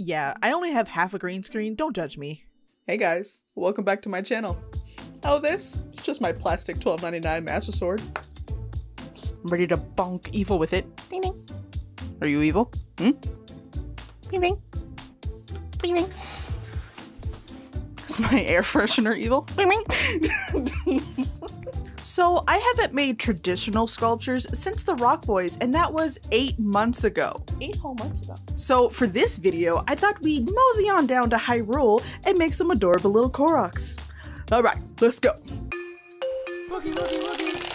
Yeah, I only have half a green screen, don't judge me. Hey guys, welcome back to my channel. Oh, this? It's just my plastic $12.99 Master Sword. I'm ready to bonk evil with it. Ding ding. Are you evil? Hmm? Ding ding. Ding ding. Is my air freshener evil? Ding ding. So I haven't made traditional sculptures since the Rock Boys, and that was 8 months ago. 8 whole months ago. So for this video, I thought we'd mosey on down to Hyrule and make some adorable little koroks. Alright, let's go. Boogie, boogie, boogie.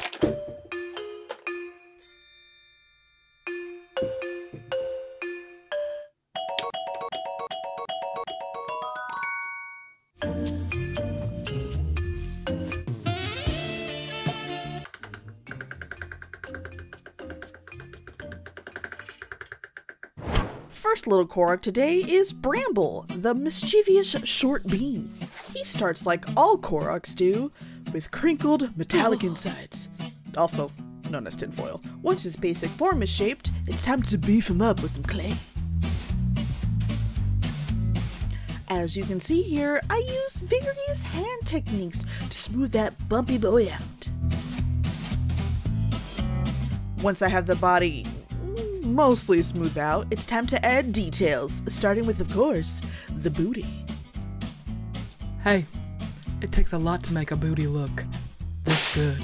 First little korok today is Bramble, the mischievous short bean. He starts like all koroks do, with crinkled metallic insides, also known as tinfoil. Once his basic form is shaped, it's time to beef him up with some clay. As you can see here, I use various hand techniques to smooth that bumpy boy out. Once I have the body mostly smooth out, it's time to add details, starting with, of course, the booty. Hey, it takes a lot to make a booty look this good.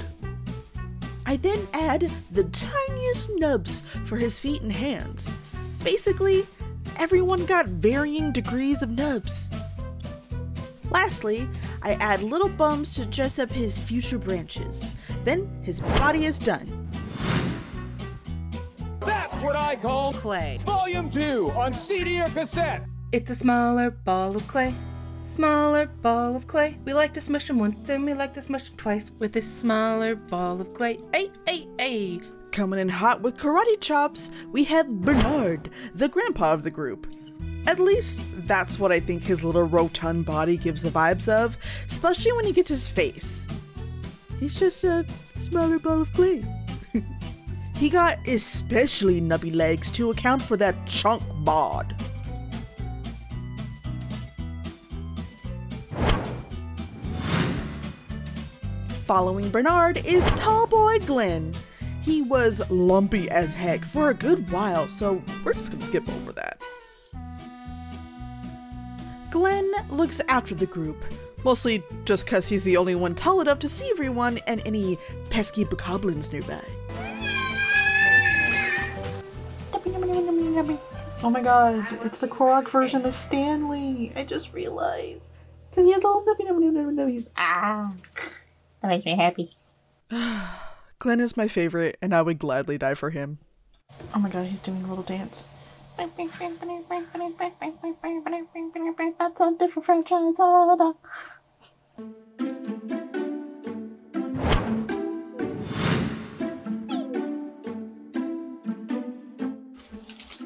I then add the tiniest nubs for his feet and hands. Basically, everyone got varying degrees of nubs. Lastly, I add little bumps to dress up his future branches. Then his body is done. That's what I call clay. Volume 2 on CD or cassette. It's a smaller ball of clay. Smaller ball of clay. We like to smush them once and we like to smush them twice with this smaller ball of clay. Ay, ay, ay. Coming in hot with karate chops, we have Bernard, the grandpa of the group. At least, that's what I think his little rotund body gives the vibes of, especially when he gets his face. He's just a smaller ball of clay. He got especially nubby legs to account for that chunk bod. Following Bernard is tall boy Glenn. He was lumpy as heck for a good while, so we're just gonna skip over that. Glenn looks after the group, mostly just cause he's the only one tall enough to see everyone and any pesky bokoblins nearby. Oh my god, it's the korok version of Stanley. I just realized. Because he has a little nubby. That makes me happy. Glenn is my favorite, and I would gladly die for him. Oh my god, he's doing a little dance. That's a different franchise.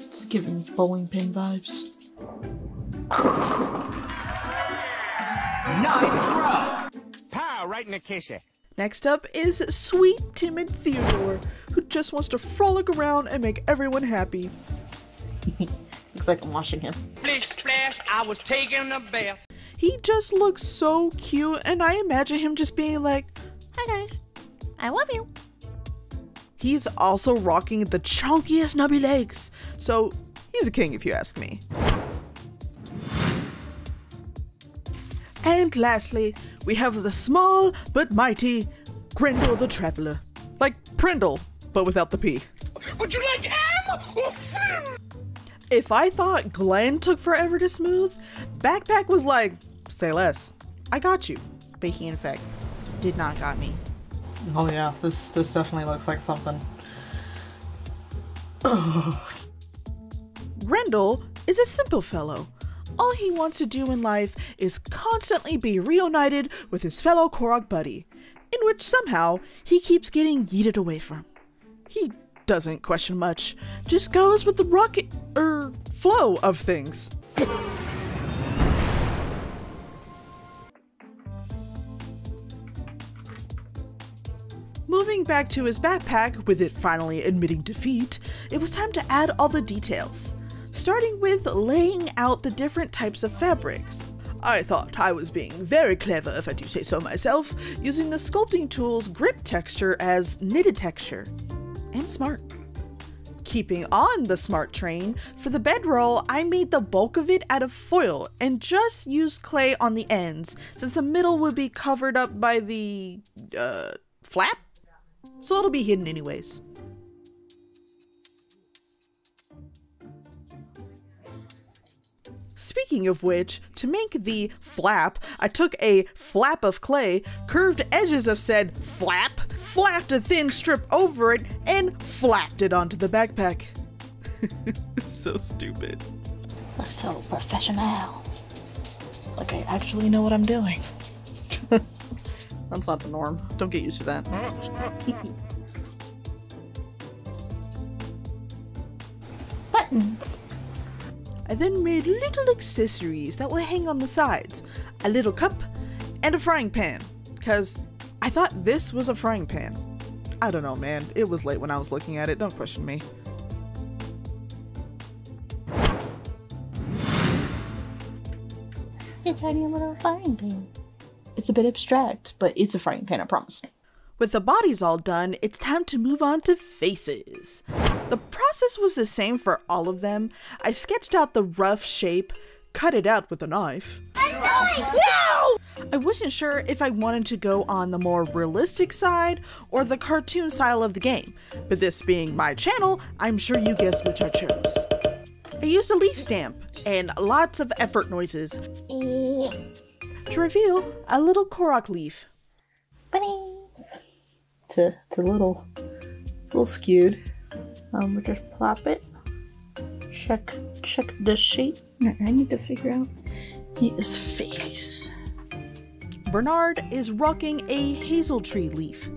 It's giving bowling pin vibes. Nice throw. Pow, right in the kisser. Next up is sweet, timid Theodore, who just wants to frolic around and make everyone happy. Looks like I'm watching him. Splish splash, I was taking a bath. He just looks so cute, and I imagine him just being like, Hi guys, I love you. He's also rocking the chunkiest nubby legs, so he's a king if you ask me. And lastly, we have the small but mighty Grindle the Traveler. Like Prindle, but without the P. Would you like ham or fin? If I thought Glenn took forever to smooth, Backpack was like, say less, I got you. But he in fact did not got me. Oh yeah, this definitely looks like something. Grindle is a simple fellow. All he wants to do in life is constantly be reunited with his fellow korok buddy, in which somehow he keeps getting yeeted away from. He doesn't question much, just goes with the rocket flow of things. Moving back to his backpack, with it finally admitting defeat, it was time to add all the details. starting with laying out the different types of fabrics. I thought I was being very clever, if I do say so myself, using the sculpting tool's grip texture as knitted texture. And smart. Keeping on the smart train, for the bedroll, I made the bulk of it out of foil and just used clay on the ends, since the middle would be covered up by the, flap? So it'll be hidden anyways. Speaking of which, to make the flap, I took a flap of clay, curved edges of said flap, flapped a thin strip over it, and flapped it onto the backpack. So stupid. Looks so professional. Like I actually know what I'm doing. That's not the norm. Don't get used to that. Buttons. I then made little accessories that will hang on the sides. A little cup and a frying pan, because I thought this was a frying pan. I don't know, man. It was late when I was looking at it. Don't question me. A tiny little frying pan. It's a bit abstract, but it's a frying pan, I promise. With the bodies all done, it's time to move on to faces. The process was the same for all of them. I sketched out the rough shape, cut it out with a knife. No! I wasn't sure if I wanted to go on the more realistic side or the cartoon style of the game, but this being my channel, I'm sure you guessed which I chose. I used a leaf stamp and lots of effort noises to reveal a little korok leaf. Bunny. It's a little skewed. We just plop it. Check the shape. I need to figure out his face. Bernard is rocking a hazel tree leaf.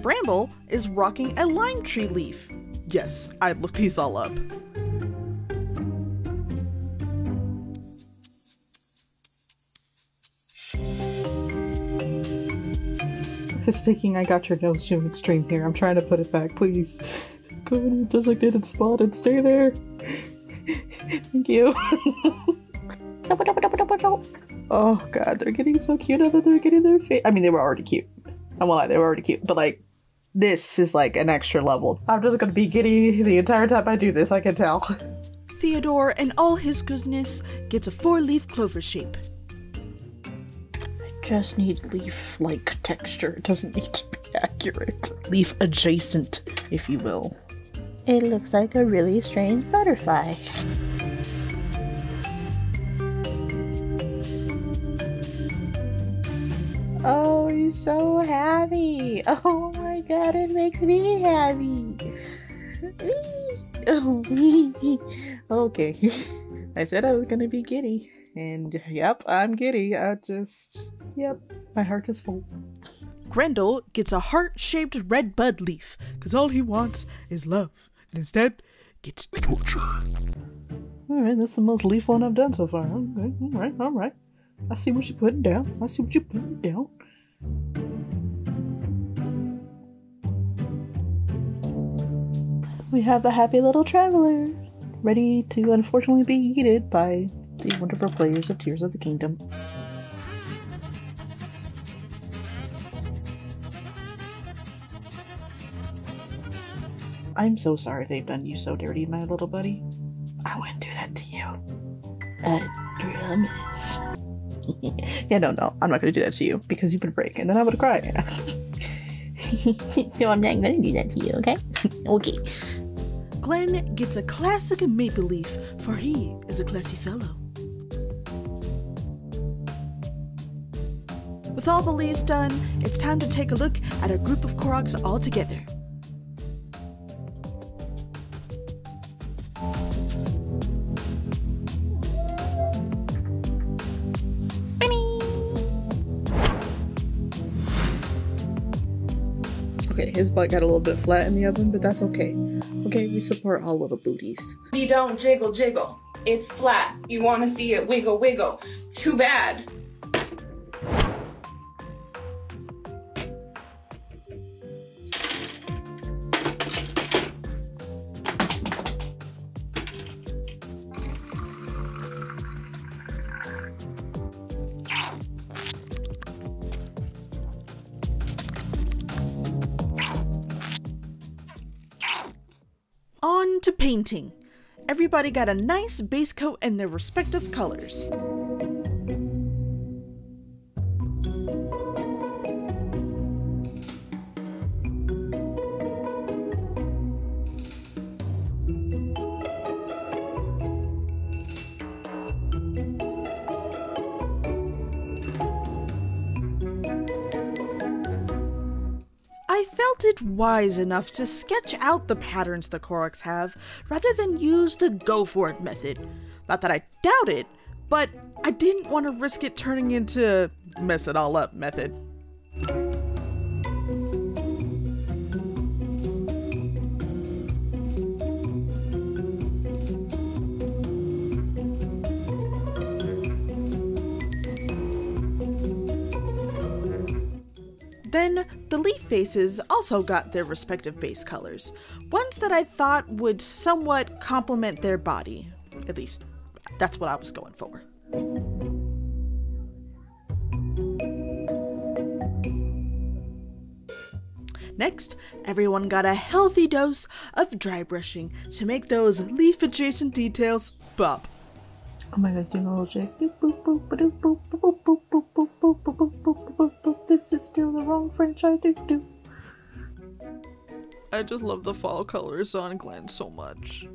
Bramble is rocking a lime tree leaf. Yes, I looked these all up. It's thinking I got your nose to an extreme here. I'm trying to put it back, please. Go to the designated spot and stay there. Thank you. Oh god, they're getting so cute now that they're getting their face. I mean, they were already cute. I won't lie, they were already cute. But like, this is like an extra level. I'm just gonna be giddy the entire time I do this, I can tell. Theodore, in all his goodness, gets a 4-leaf clover shape. Just need leaf-like texture. It doesn't need to be accurate. Leaf adjacent, if you will. It looks like a really strange butterfly. Oh, he's so happy. Oh my god, it makes me happy. Okay. I said I was gonna be giddy. And yep, I'm giddy. Yep, my heart is full. Grindle gets a heart-shaped red bud leaf, because all he wants is love, and instead gets torture. Alright, that's the most leaf one I've done so far. Okay, alright. I see what you're putting down. We have a happy little traveler, ready to unfortunately be eaten by the wonderful players of Tears of the Kingdom. I'm so sorry they've done you so dirty, my little buddy. I wouldn't do that to you. I promise. Yeah, no, I'm not gonna do that to you because you would break and then I would cry. So I'm not gonna do that to you, okay? Okay. Glenn gets a classic maple leaf, for he is a classy fellow. With all the leaves done, it's time to take a look at our group of koroks all together. Okay, his butt got a little bit flat in the oven, but that's okay. Okay, we support all little booties. You don't jiggle, jiggle. It's flat. You want to see it wiggle, wiggle. Too bad. to painting. Everybody got a nice base coat in their respective colors. I felt it wise enough to sketch out the patterns the koroks have, rather than use the go-for-it method. Not that I doubt it, but I didn't want to risk it turning into mess it all up method. Then, the leaf faces also got their respective base colors, ones that I thought would somewhat complement their body. At least, that's what I was going for. Next, everyone got a healthy dose of dry brushing to make those leaf-adjacent details pop. Oh my god, you know, Jake. This is still the wrong French I do. I just love the fall colors on Glenn so much.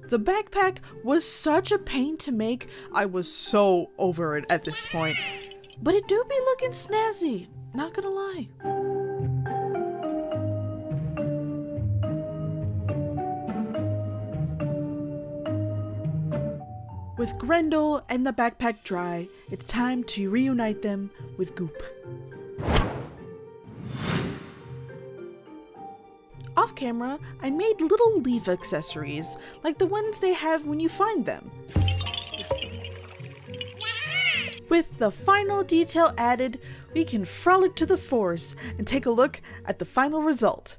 The backpack was such a pain to make, I was so over it at this point. But it do be looking snazzy, not gonna lie. With Grindle and the backpack dry, it's time to reunite them with goop. Off camera, I made little leaf accessories, like the ones they have when you find them. With the final detail added, we can frolic to the forest and take a look at the final result.